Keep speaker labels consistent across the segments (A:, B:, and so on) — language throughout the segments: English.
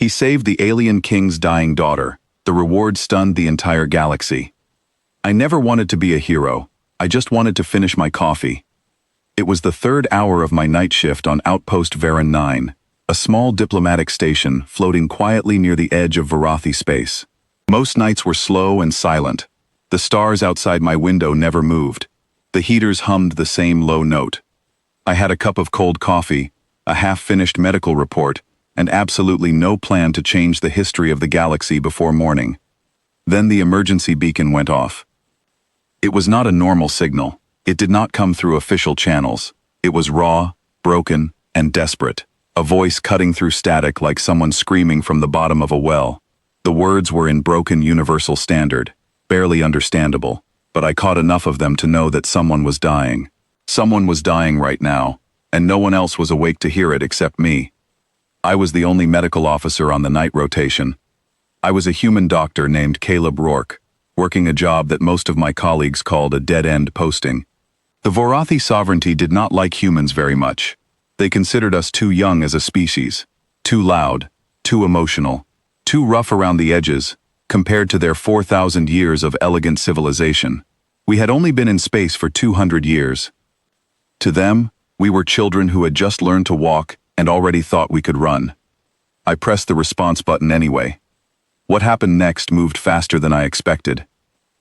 A: He saved the alien king's dying daughter. The reward stunned the entire galaxy. I never wanted to be a hero. I just wanted to finish my coffee. It was the 3rd hour of my night shift on Outpost Veron 9, a small diplomatic station floating quietly near the edge of Varathi space. Most nights were slow and silent. The stars outside my window never moved. The heaters hummed the same low note. I had a cup of cold coffee, a half-finished medical report, and absolutely no plan to change the history of the galaxy before morning. Then the emergency beacon went off. It was not a normal signal. It did not come through official channels. It was raw, broken, and desperate. A voice cutting through static like someone screaming from the bottom of a well. The words were in broken universal standard, barely understandable, but I caught enough of them to know that someone was dying. Someone was dying right now, and no one else was awake to hear it except me. I was the only medical officer on the night rotation. I was a human doctor named Caleb Rourke, working a job that most of my colleagues called a dead-end posting. The Varathi sovereignty did not like humans very much. They considered us too young as a species, too loud, too emotional, too rough around the edges, compared to their 4,000 years of elegant civilization. We had only been in space for 200 years. To them, we were children who had just learned to walk and already thought we could run. I pressed the response button anyway. What happened next moved faster than I expected.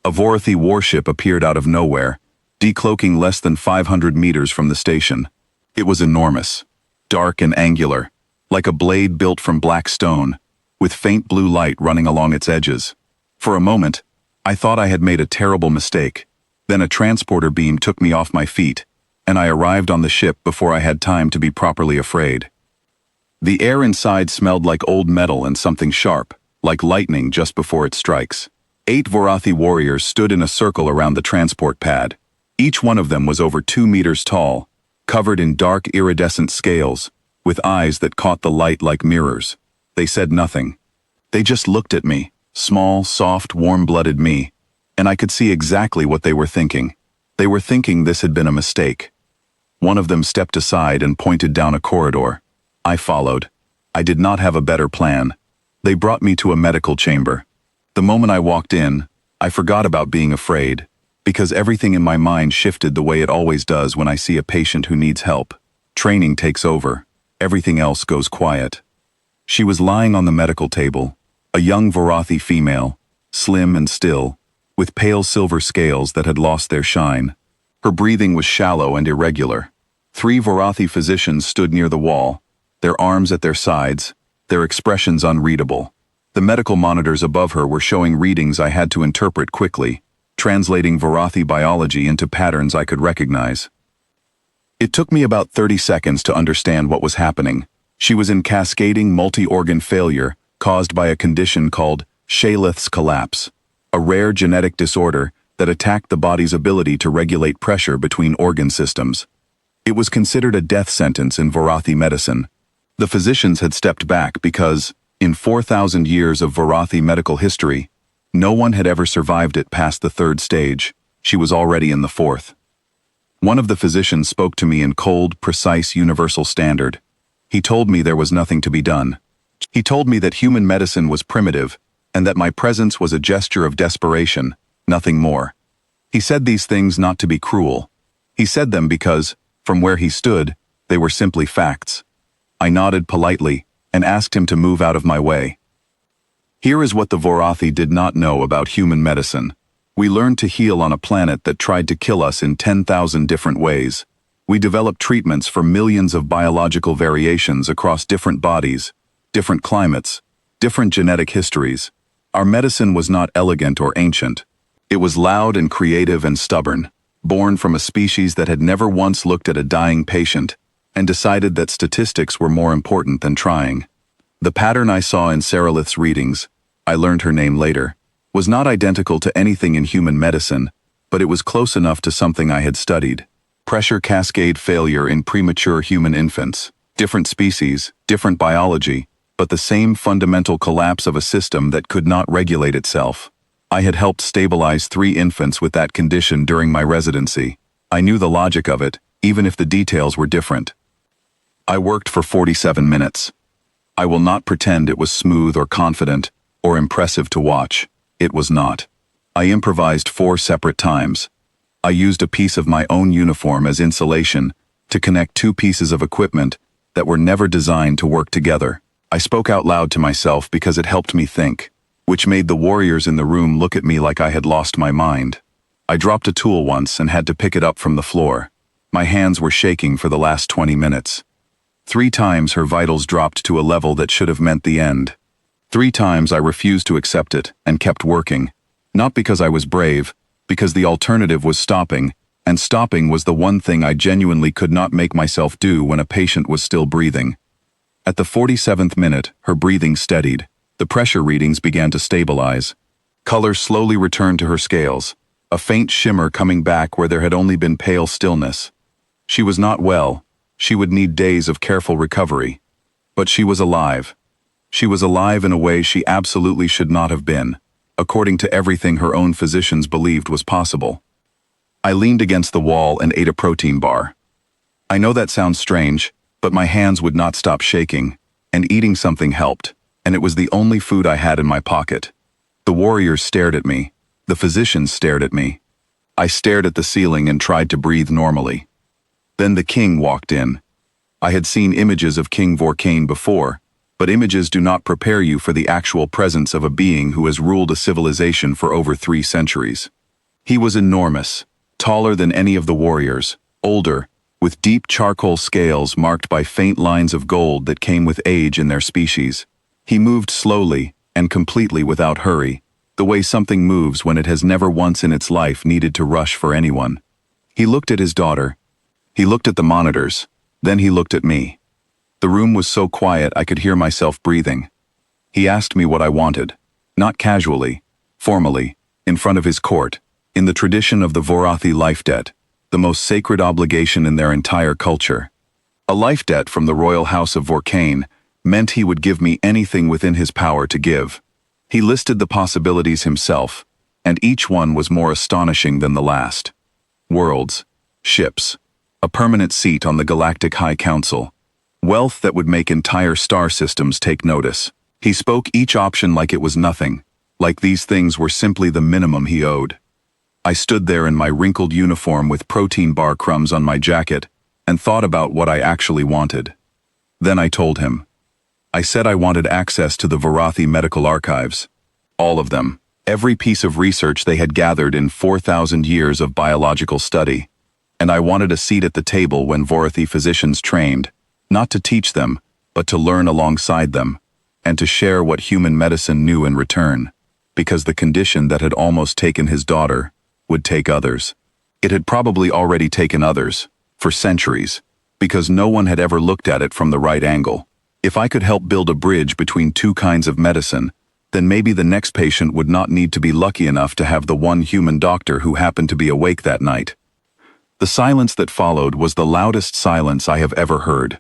A: A Varathi warship appeared out of nowhere, decloaking less than 500 meters from the station. It was enormous, dark and angular, like a blade built from black stone, with faint blue light running along its edges. For a moment, I thought I had made a terrible mistake. Then a transporter beam took me off my feet, and I arrived on the ship before I had time to be properly afraid. The air inside smelled like old metal and something sharp, like lightning just before it strikes. 8 Varathi warriors stood in a circle around the transport pad. Each one of them was over 2 meters tall, covered in dark iridescent scales, with eyes that caught the light like mirrors. They said nothing. They just looked at me, small, soft, warm-blooded me, and I could see exactly what they were thinking. They were thinking this had been a mistake. One of them stepped aside and pointed down a corridor. I followed. I did not have a better plan. They brought me to a medical chamber. The moment I walked in, I forgot about being afraid, because everything in my mind shifted the way it always does when I see a patient who needs help. Training takes over. Everything else goes quiet. She was lying on the medical table, a young Varathi female, slim and still, with pale silver scales that had lost their shine. Her breathing was shallow and irregular. 3 Varathi physicians stood near the wall, their arms at their sides, their expressions unreadable. The medical monitors above her were showing readings I had to interpret quickly, translating Varathi biology into patterns I could recognize. It took me about 30 seconds to understand what was happening. She was in cascading multi-organ failure caused by a condition called Shaleth's collapse, a rare genetic disorder that attacked the body's ability to regulate pressure between organ systems. It was considered a death sentence in Varathi medicine. The physicians had stepped back because, in 4,000 years of Varathi medical history, no one had ever survived it past the 3rd stage. She was already in the 4th. One of the physicians spoke to me in cold, precise universal standard. He told me there was nothing to be done. He told me that human medicine was primitive, and that my presence was a gesture of desperation, nothing more. He said these things not to be cruel. He said them because, from where he stood, they were simply facts. I nodded politely and asked him to move out of my way. Here is what the Varathi did not know about human medicine. We learned to heal on a planet that tried to kill us in 10,000 different ways. We developed treatments for millions of biological variations across different bodies, different climates, different genetic histories. Our medicine was not elegant or ancient. It was loud and creative and stubborn, born from a species that had never once looked at a dying patient and decided that statistics were more important than trying. The pattern I saw in Saralith's readings, I learned her name later, was not identical to anything in human medicine, but it was close enough to something I had studied. Pressure cascade failure in premature human infants. Different species, different biology, but the same fundamental collapse of a system that could not regulate itself. I had helped stabilize 3 infants with that condition during my residency. I knew the logic of it, even if the details were different. I worked for 47 minutes. I will not pretend it was smooth or confident or impressive to watch. It was not. I improvised 4 separate times. I used a piece of my own uniform as insulation to connect 2 pieces of equipment that were never designed to work together. I spoke out loud to myself because it helped me think, which made the warriors in the room look at me like I had lost my mind. I dropped a tool once and had to pick it up from the floor. My hands were shaking for the last 20 minutes. 3 times her vitals dropped to a level that should have meant the end. 3 times I refused to accept it and kept working, not because I was brave, because the alternative was stopping, and stopping was the one thing I genuinely could not make myself do when a patient was still breathing. At the 47th minute, her breathing steadied. The pressure readings began to stabilize. Color slowly returned to her scales, a faint shimmer coming back where there had only been pale stillness. She was not well. She would need days of careful recovery. But she was alive. She was alive in a way she absolutely should not have been, according to everything her own physicians believed was possible. I leaned against the wall and ate a protein bar. I know that sounds strange, but my hands would not stop shaking, and eating something helped, and it was the only food I had in my pocket. The warriors stared at me. The physicians stared at me. I stared at the ceiling and tried to breathe normally. Then the king walked in. I had seen images of King Vorkane before, but images do not prepare you for the actual presence of a being who has ruled a civilization for over 3 centuries. He was enormous, taller than any of the warriors, older, with deep charcoal scales marked by faint lines of gold that came with age in their species. He moved slowly and completely without hurry, the way something moves when it has never once in its life needed to rush for anyone. He looked at his daughter. He looked at the monitors. Then he looked at me. The room was so quiet I could hear myself breathing. He asked me what I wanted, not casually, formally, in front of his court, in the tradition of the Vorathi life debt, the most sacred obligation in their entire culture. A life debt from the royal house of Vorkane meant he would give me anything within his power to give. He listed the possibilities himself, and each one was more astonishing than the last. Worlds, ships, a permanent seat on the Galactic High Council, wealth that would make entire star systems take notice. He spoke each option like it was nothing, like these things were simply the minimum he owed. I stood there in my wrinkled uniform with protein bar crumbs on my jacket and thought about what I actually wanted. Then I told him. I said I wanted access to the Vorathi medical archives. All of them. Every piece of research they had gathered in 4,000 years of biological study. And I wanted a seat at the table when Vorathi physicians trained, not to teach them, but to learn alongside them, and to share what human medicine knew in return, because the condition that had almost taken his daughter would take others. It had probably already taken others, for centuries, because no one had ever looked at it from the right angle. If I could help build a bridge between 2 kinds of medicine, then maybe the next patient would not need to be lucky enough to have the one human doctor who happened to be awake that night. The silence that followed was the loudest silence I have ever heard.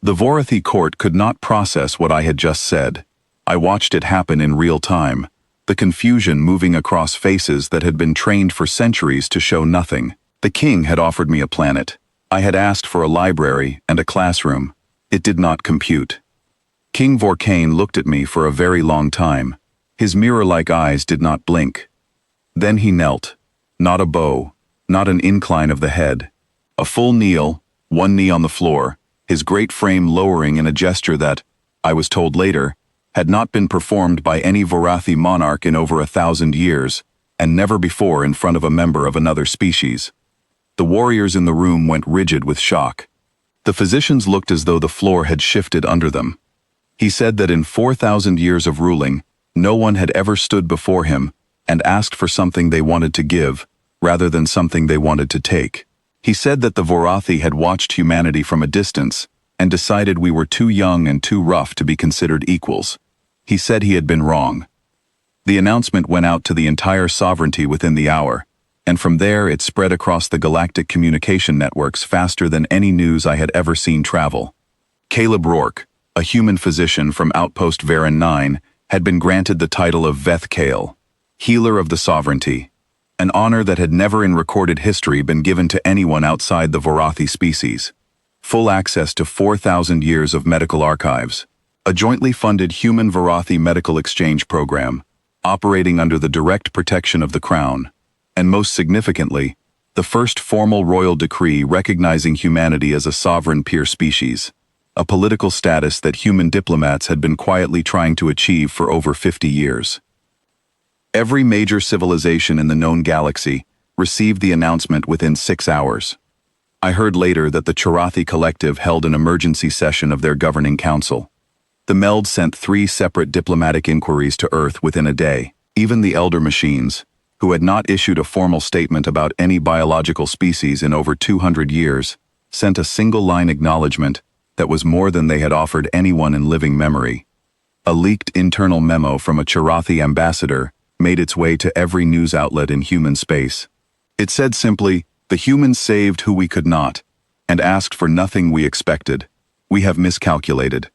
A: The Vorathi court could not process what I had just said. I watched it happen in real time, the confusion moving across faces that had been trained for centuries to show nothing. The king had offered me a planet. I had asked for a library and a classroom. It did not compute. King Vorkane looked at me for a very long time. His mirror-like eyes did not blink. Then he knelt. Not a bow, not an incline of the head. A full kneel, one knee on the floor, his great frame lowering in a gesture that, I was told later, had not been performed by any Vorathi monarch in over 1,000 years, and never before in front of a member of another species. The warriors in the room went rigid with shock. The physicians looked as though the floor had shifted under them. He said that in 4,000 years of ruling, no one had ever stood before him and asked for something they wanted to give, rather than something they wanted to take. He said that the Vorathi had watched humanity from a distance and decided we were too young and too rough to be considered equals. He said he had been wrong. The announcement went out to the entire sovereignty within the hour, and from there it spread across the galactic communication networks faster than any news I had ever seen travel. Caleb Rourke, a human physician from Outpost Varan 9, had been granted the title of Veth Kale, Healer of the Sovereignty, an honor that had never in recorded history been given to anyone outside the Vorathi species. Full access to 4,000 years of medical archives, a jointly funded human Varathi medical exchange program, operating under the direct protection of the Crown, and most significantly, the first formal royal decree recognizing humanity as a sovereign peer species, a political status that human diplomats had been quietly trying to achieve for over 50 years. Every major civilization in the known galaxy received the announcement within 6 hours. I heard later that the Charathi Collective held an emergency session of their governing council. The MELD sent 3 separate diplomatic inquiries to Earth within a day. Even the elder machines, who had not issued a formal statement about any biological species in over 200 years, sent a single-line acknowledgement that was more than they had offered anyone in living memory. A leaked internal memo from a Charathi ambassador made its way to every news outlet in human space. It said simply, "The humans saved who we could not, and asked for nothing we expected. We have miscalculated."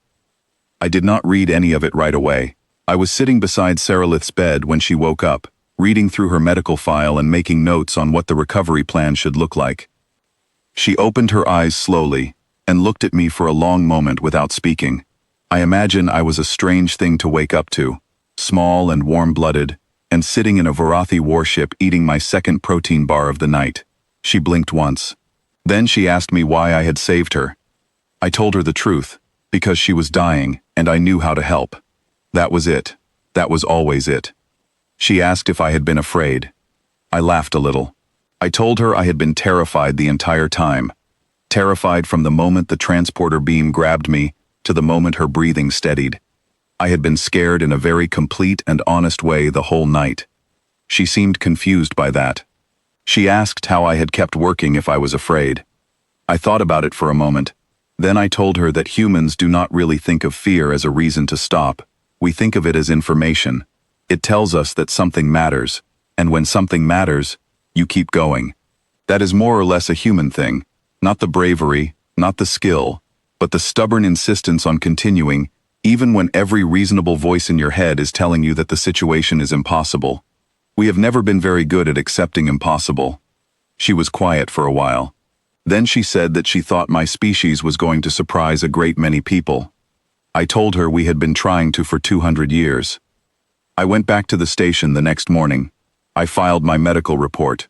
A: I did not read any of it right away. I was sitting beside Saralith's bed when she woke up, reading through her medical file and making notes on what the recovery plan should look like. She opened her eyes slowly and looked at me for a long moment without speaking. I imagine I was a strange thing to wake up to, small and warm-blooded, and sitting in a Varathi warship eating my second protein bar of the night. She blinked once. Then she asked me why I had saved her. I told her the truth, because she was dying and I knew how to help. That was it. That was always it. She asked if I had been afraid. I laughed a little. I told her I had been terrified the entire time. Terrified from the moment the transporter beam grabbed me to the moment her breathing steadied. I had been scared in a very complete and honest way the whole night. She seemed confused by that. She asked how I had kept working if I was afraid. I thought about it for a moment. Then I told her that humans do not really think of fear as a reason to stop. We think of it as information. It tells us that something matters, and when something matters, you keep going. That is more or less a human thing, not the bravery, not the skill, but the stubborn insistence on continuing, even when every reasonable voice in your head is telling you that the situation is impossible. We have never been very good at accepting impossible. She was quiet for a while. Then she said that she thought my species was going to surprise a great many people. I told her we had been trying to for 200 years. I went back to the station the next morning. I filed my medical report.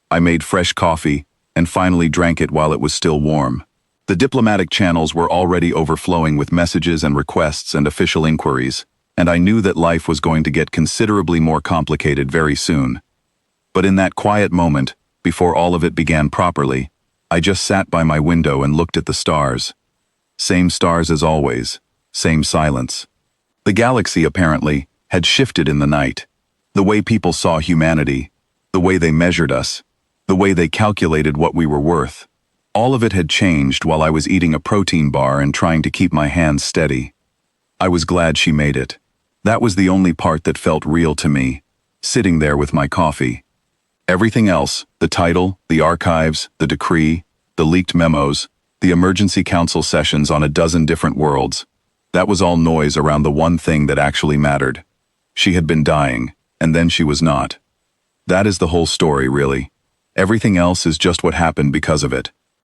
A: I made fresh coffee and finally drank it while it was still warm. The diplomatic channels were already overflowing with messages and requests and official inquiries, and I knew that life was going to get considerably more complicated very soon. But in that quiet moment, before all of it began properly, I just sat by my window and looked at the stars. Same stars as always, same silence. The galaxy, apparently, had shifted in the night. The way people saw humanity, the way they measured us, the way they calculated what we were worth. All of it had changed while I was eating a protein bar and trying to keep my hands steady. I was glad she made it. That was the only part that felt real to me, sitting there with my coffee. Everything else, the title, the archives, the decree, the leaked memos, the emergency council sessions on a dozen different worlds, that was all noise around the one thing that actually mattered. She had been dying, and then she was not. That is the whole story, really. Everything else is just what happened because of it.